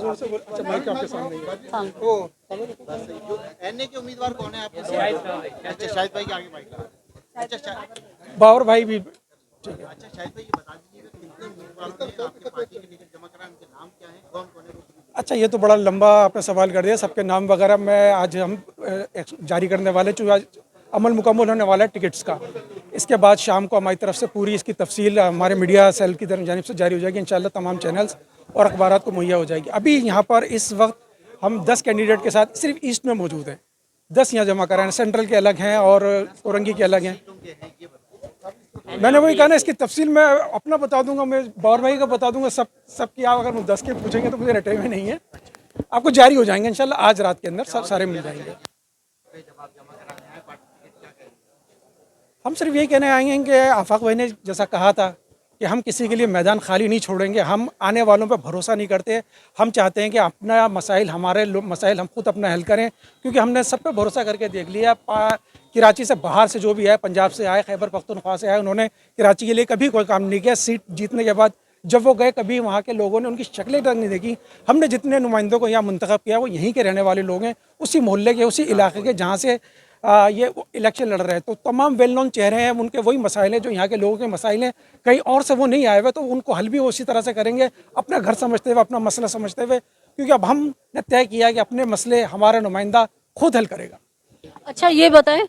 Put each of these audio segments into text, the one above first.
जोर से बोल। अच्छा माइक आपके सामने ही है। हाँ। ओ बस जो एनए के उम्मीदवार कौन है आपके? अच्छा शाहिद भाई के आगे माइक लगा। बाबर भाई भी। अच्छा शाहिद भाई ये बता दीजिएगा कितने उम्मीदवारों ने आपकी पार्टी के टिकट जमा करा, उनके नाम क्या हैं, कौन कौन है वो? अच्छा ये तो बड़ा लंबा आपने सवाल कर दिया। सबके नाम वगैरह मैं आज हम जारी करने वाले, जो आज अमल मुकम्मल होने वाला है टिकट्स का। इसके बाद शाम को हमारी तरफ से पूरी इसकी तफसील हमारे मीडिया सेल की जानिब से जारी हो जाएगी इंशाल्लाह, तमाम चैनल्स और अखबारात को मुहैया हो जाएगी। अभी यहाँ पर इस वक्त हम 10 कैंडिडेट के साथ सिर्फ ईस्ट में मौजूद हैं। 10 यहाँ जमा कराए हैं, सेंट्रल के अलग हैं और औरंगी के अलग हैं। मैंने वही कहा ना, इसकी तफसील मैं अपना बता दूंगा, मैं बाबर भाई का बता दूंगा। सबकी आप अगर 10 के पूछेंगे तो मुझे रटे हुए नहीं है, आपको जारी हो जाएंगे इंशाल्लाह, आज रात के अंदर सब सारे मिल जाएंगे। हम सिर्फ यही कहने आएंगे कि आफाक भाई ने जैसा कहा था कि हम किसी के लिए मैदान खाली नहीं छोड़ेंगे, हम आने वालों पर भरोसा नहीं करते। हम चाहते हैं कि अपना मसाइल, हमारे मसाइल हम खुद अपना हल करें, क्योंकि हमने सब पे भरोसा करके देख लिया। कराची से बाहर से जो भी आए, पंजाब से आए, खैबर पख्तूनख्वा से आए, उन्होंने कराची के लिए कभी कोई काम नहीं किया। सीट जीतने के बाद जब वो गए, कभी वहाँ के लोगों ने उनकी शक्लें तक नहीं देखी। हमने जितने नुमाइंदों को यहाँ मुंतखब किया वो यहीं के रहने वाले लोग हैं, उसी मोहल्ले के, उसी इलाके के जहाँ से ये इलेक्शन लड़ रहे हैं। तो तमाम वेल नोन चेहरे हैं, उनके वही मसाइल हैं जो यहाँ के लोगों के मसाइल हैं। कहीं और से वो नहीं आए हुए, तो उनको हल भी उसी तरह से करेंगे, अपना घर समझते हुए, अपना मसला समझते हुए, क्योंकि अब हमने तय किया कि अपने मसले हमारा नुमाइंदा खुद हल करेगा। अच्छा ये बताएं,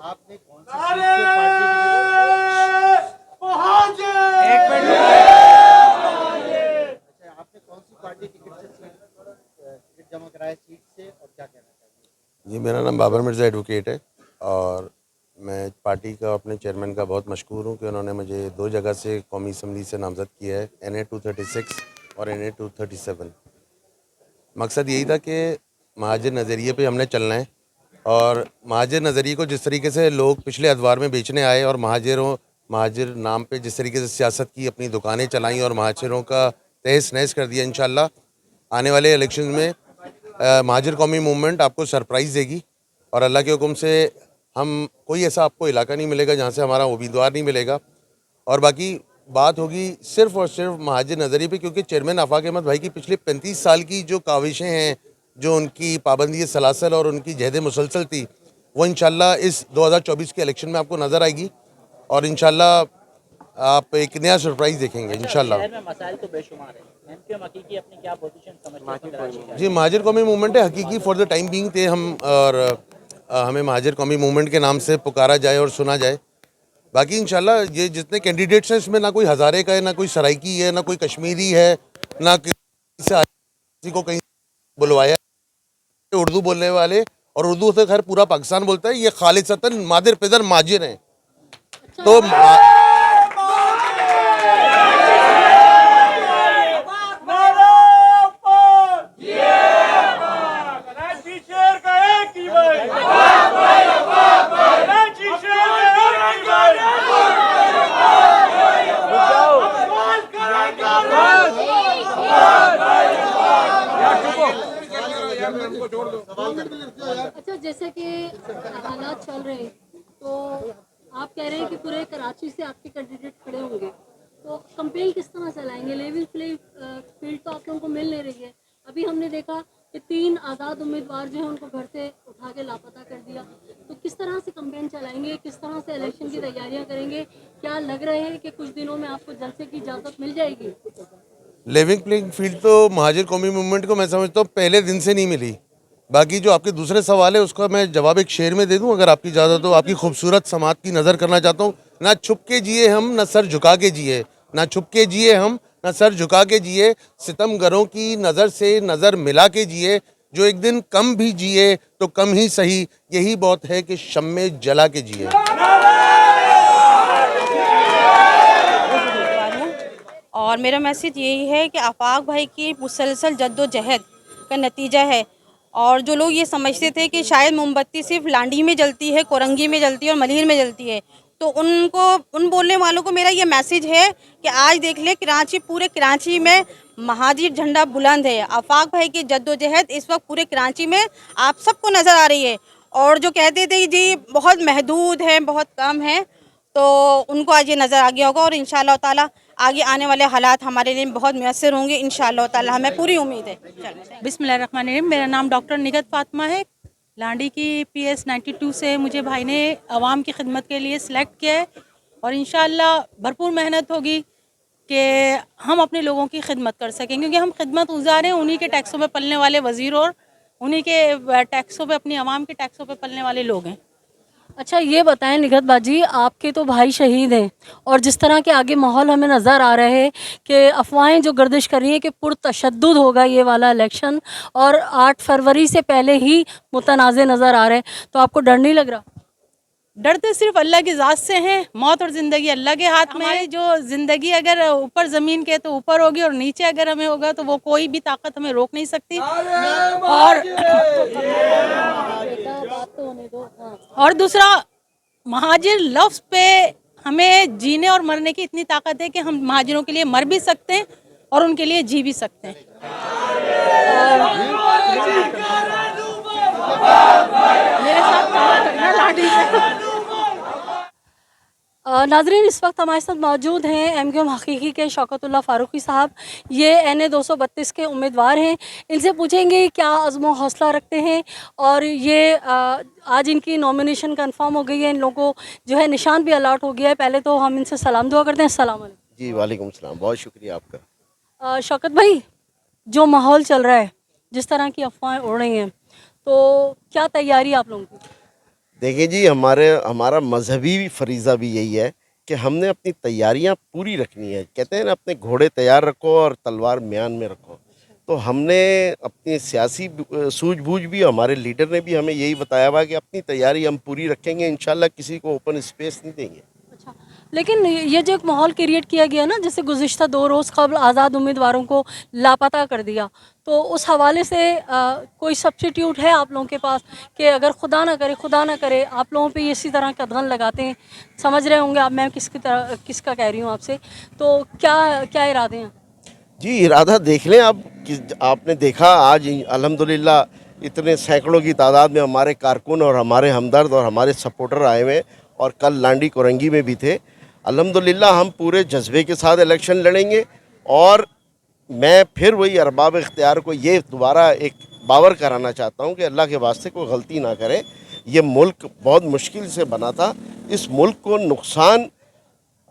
आपने कौन सी पार्टी टिकट से टिकट जमा कराया सीट से, और क्या कहना चाहिए? जी मेरा नाम बाबर मिर्ज़ा एडवोकेट है और मैं पार्टी का, अपने चेयरमैन का बहुत मशकूर हूँ कि उन्होंने मुझे 2 जगह से कौमी असम्बली से नामज़द किया है, NA 236 और NA 237। मकसद यही था कि महाजिर नज़रिए पे हमने चलना है, और महाजिर नज़रिए को जिस तरीके से लोग पिछले अदवार में बेचने आए और महाजिर नाम पे जिस तरीके से सियासत की, अपनी दुकानें चलाई और महाजिरों का तहस नहस कर दिया, इंशाल्लाह आने वाले इलेक्शन में महाजिर कौमी मूवमेंट आपको सरप्राइज़ देगी। और अल्लाह के हुक्म से हम, कोई ऐसा आपको इलाका नहीं मिलेगा जहाँ से हमारा उम्मीदवार नहीं मिलेगा। और बाकी बात होगी सिर्फ़ और सिर्फ महाजिर नज़रिए पे, क्योंकि चेयरमैन आफाक अहमद भाई की पिछले 35 साल की जो काविशें हैं, जो उनकी पाबंदी सलासल और उनकी जहद मुसलसल थी, वो इंशाल्लाह इस 2024 के इलेक्शन में आपको नज़र आएगी। और इंशाल्लाह आप एक नया सरप्राइज़ देखेंगे इंशाल्लाह। शहर में मसाइल तो बेशुमार है, एमक्यूएम हकीकी अपनी क्या पोजीशन समझते हैं? जी महाजिर कौमी मूवमेंट है हकीकी, फॉर द टाइम बीइंग थे हम, और हमें महाजिर कौमी मूवमेंट के नाम से पुकारा जाए और सुना जाए। बाकी इंशाल्लाह ये जितने कैंडिडेट्स हैं, इसमें ना कोई हज़ारे का है, ना कोई सराइकी है, ना कोई कश्मीरी है, ना किसी को कहीं बुलवाया। उर्दू बोलने वाले, और उर्दू से खैर पूरा पाकिस्तान बोलता है, ये खालिसतन मादिर पिदर माजिर हैं। तो अच्छा जैसे कि हालात चल रहे हैं, तो आप कह रहे हैं कि पूरे कराची से आपके कैंडिडेट खड़े होंगे, तो कंपेन किस तरह चलाएंगे? लेवल फील्ड तो आप लोगों को मिल नहीं रही है। अभी हमने देखा कि 3 आज़ाद उम्मीदवार जो है उनको घर से उठा के लापता कर दिया, तो किस तरह से कंपेन चलाएंगे, किस तरह से इलेक्शन की तैयारियां करेंगे? क्या लग रहा है कि कुछ दिनों में आपको जलसे की इजाज़त मिल जाएगी? लिविंग प्लेइंग फील्ड तो महाजिर कौमी मूवमेंट को मैं समझता हूँ पहले दिन से नहीं मिली। बाकी जो आपके दूसरे सवाल है उसका मैं जवाब एक शेर में दे दूं अगर आपकी इजाज़त हो। आपकी खूबसूरत समात की नज़र करना चाहता हूँ। ना छुप के जिए हम, ना सर झुका के जिए, ना छुप के जिए हम, ना सर झुका के जिए, सितमगरों की नज़र से नज़र मिला के जिए, जो एक दिन कम भी जिए तो कम ही सही, यही बहुत है कि शम्मे जला के जिए। और मेरा मैसेज यही है कि आफाक भाई की मुसलसल जद्दोजहद का नतीजा है। और जो लोग ये समझते थे कि शायद मोमबत्ती सिर्फ लांडी में जलती है, कोरंगी में जलती है और मलीर में जलती है, तो उन बोलने वालों को मेरा ये मैसेज है कि आज देख ले कराची, पूरे कराची में महाजिर झंडा बुलंद है। आफाक भाई की जद्दोजहद इस वक्त पूरे कराची में आप सबको नज़र आ रही है। और जो कहते थे जी बहुत महदूद है, बहुत कम है, तो उनको आज ये नज़र आ गया होगा। और इंशाअल्लाह ताला आगे आने वाले हालात हमारे लिए बहुत मुयस्सर होंगे इंशाअल्लाह ताला, हमें पूरी उम्मीद है। बिस्मिल्लाहिर्रहमानिर्रहीम। मेरा नाम डॉक्टर निगत फातिमा है। लांडी की PS 92 से मुझे भाई ने आवाम की खिदमत के लिए सिलेक्ट किया है और इंशाअल्लाह भरपूर मेहनत होगी कि हम अपने लोगों की खिदमत कर सकें, क्योंकि हम खिदमत गुजार हैं। उन्हीं के टैक्सों पे पलने वाले वज़ीर और उन्हीं के टैक्सों पे, अपनी आवाम के टैक्सों पे पलने वाले लोग हैं। अच्छा ये बताएं निगत बाजी, आपके तो भाई शहीद हैं और जिस तरह के आगे माहौल हमें नज़र आ रहा है कि अफवाहें जो गर्दिश कर रही हैं कि पुरतशद्दुद होगा ये वाला इलेक्शन और 8 फरवरी से पहले ही मुतनाज़े नज़र आ रहे हैं, तो आपको डर नहीं लग रहा? डर तो सिर्फ अल्लाह की ज़ात से है। मौत और ज़िंदगी अल्लाह के हाथ में है। जो ज़िंदगी अगर ऊपर ज़मीन के तो ऊपर होगी और नीचे अगर हमें होगा तो वो कोई भी ताकत हमें रोक नहीं सकती। और दूसरा, महाजिर लफ्ज़ पे हमें जीने और मरने की इतनी ताकत है कि हम महाजिरों के लिए मर भी सकते हैं और उनके लिए जी भी सकते हैं। मेरे साथ लाठी नाजरीन, इस वक्त हमारे साथ मौजूद हैं MQM हकीकी के शौकतुल्लाह फ़ारूकी साहब। ये NA 232 के उम्मीदवार हैं। इनसे पूछेंगे क्या अज़्म हौसला रखते हैं और ये आज इनकी नॉमिनेशन कंफर्म हो गई है, इन लोगों को जो है निशान भी अलॉट हो गया है। पहले तो हम इनसे सलाम दुआ करते हैं। अस्सलाम वालेकुम। जी वालेकुम सलाम, बहुत शुक्रिया आपका। शौकत भाई, जो माहौल चल रहा है, जिस तरह की अफवाहें उड़ रही हैं, तो क्या तैयारी आप लोगों की? देखिए जी, हमारा मजहबी फरीज़ा भी यही है कि हमने अपनी तैयारियां पूरी रखनी है। कहते हैं ना, अपने घोड़े तैयार रखो और तलवार म्यान में रखो। तो हमने अपनी सियासी सूझबूझ भी, हमारे लीडर ने भी हमें यही बताया हुआ कि अपनी तैयारी हम पूरी रखेंगे, इंशाल्लाह किसी को ओपन स्पेस नहीं देंगे। अच्छा, लेकिन ये जो एक माहौल क्रिएट किया गया ना, जैसे गुज़िश्ता 2 रोज़ कबल आज़ाद उम्मीदवारों को लापता कर दिया, तो उस हवाले से कोई सब्स्टिट्यूट है आप लोगों के पास कि अगर खुदा ना करे आप लोगों पे ये इसी तरह का धन लगाते हैं? समझ रहे होंगे आप मैं किसका कह रही हूँ आपसे, तो क्या इरादे हैं? जी, इरादा देख लें आप कि आपने देखा आज अल्हम्दुलिल्लाह इतने सैकड़ों की तादाद में हमारे कारकुन और हमारे हमदर्द और हमारे सपोर्टर आए हुए, और कल लांडी कोरंगी में भी थे। अल्हम्दुलिल्लाह हम पूरे जज्बे के साथ इलेक्शन लड़ेंगे और मैं फिर वही अरबाब इख्तियार को ये दोबारा एक बावर कराना चाहता हूँ कि अल्लाह के वास्ते कोई गलती ना करे। ये मुल्क बहुत मुश्किल से बना था। इस मुल्क को नुकसान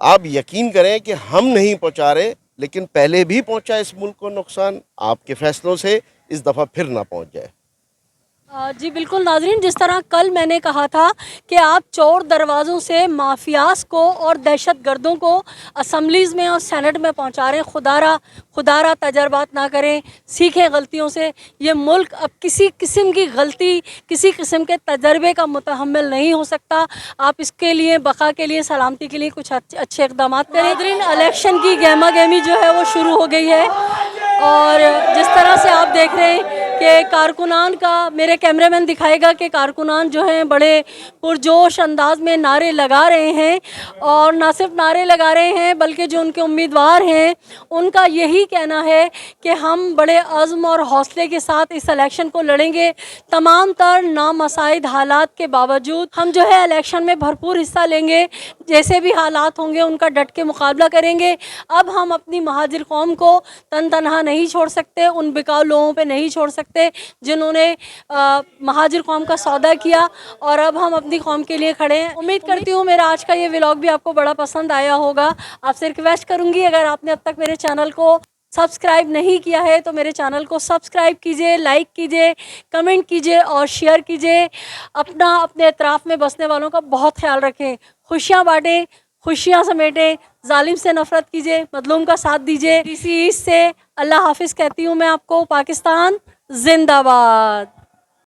आप यकीन करें कि हम नहीं पहुँचा रहे, लेकिन पहले भी पहुँचा इस मुल्क को नुकसान। आपके फैसलों से इस दफ़ा फिर ना पहुँच जाए। जी बिल्कुल नाजरीन, जिस तरह कल मैंने कहा था कि आप चौर दरवाज़ों से माफियाज को और दहशत गर्दों को असम्बलीज़ में और सेनेट में पहुंचा रहे हैं। खुदारा तजर्बात ना करें, सीखें गलतियों से। ये मुल्क अब किसी किस्म की गलती, किसी किस्म के तजर्बे का मुतहम्मिल नहीं हो सकता। आप इसके लिए, बका के लिए, सलामती के लिए कुछ अच्छे इक़दाम करें। नाजरीन, इलेक्शन की गहमा गहमी जो है वो शुरू हो गई है और जिस तरह से आप देख रहे हैं कि कारकुनान का, मेरे कैमरामैन दिखाएगा कि कारकुनान जो हैं बड़े पुरजोश अंदाज में नारे लगा रहे हैं, और ना सिर्फ नारे लगा रहे हैं बल्कि जो उनके उम्मीदवार हैं उनका यही कहना है कि हम बड़े अज़्म और हौसले के साथ इस इलेक्शन को लड़ेंगे। तमाम तर नामसाइद हालात के बावजूद हम जो है इलेक्शन में भरपूर हिस्सा लेंगे। जैसे भी हालात होंगे उनका डट के मुकाबला करेंगे। अब हम अपनी महाजिर कौम को तन तनहा नहीं छोड़ सकते, उन बिकाऊ लोगों पे नहीं छोड़ सकते जिन्होंने महाजिर कौम का सौदा किया, और अब हम अपनी कौम के लिए खड़े हैं। उम्मीद करती हूँ मेरा आज का ये व्लॉग भी आपको बड़ा पसंद आया होगा। आपसे रिक्वेस्ट करूँगी, अगर आपने अब तक मेरे चैनल को सब्सक्राइब नहीं किया है तो मेरे चैनल को सब्सक्राइब कीजिए, लाइक कीजिए, कमेंट कीजिए और शेयर कीजिए। अपने अतराफ़ में बसने वालों का बहुत ख्याल रखें। खुशियाँ बांटें, खुशियाँ समेटें, जालिम से नफरत कीजिए, मजलूम का साथ दीजिए। इसी से अल्लाह हाफिज़ कहती हूँ मैं आपको। पाकिस्तान जिंदाबाद।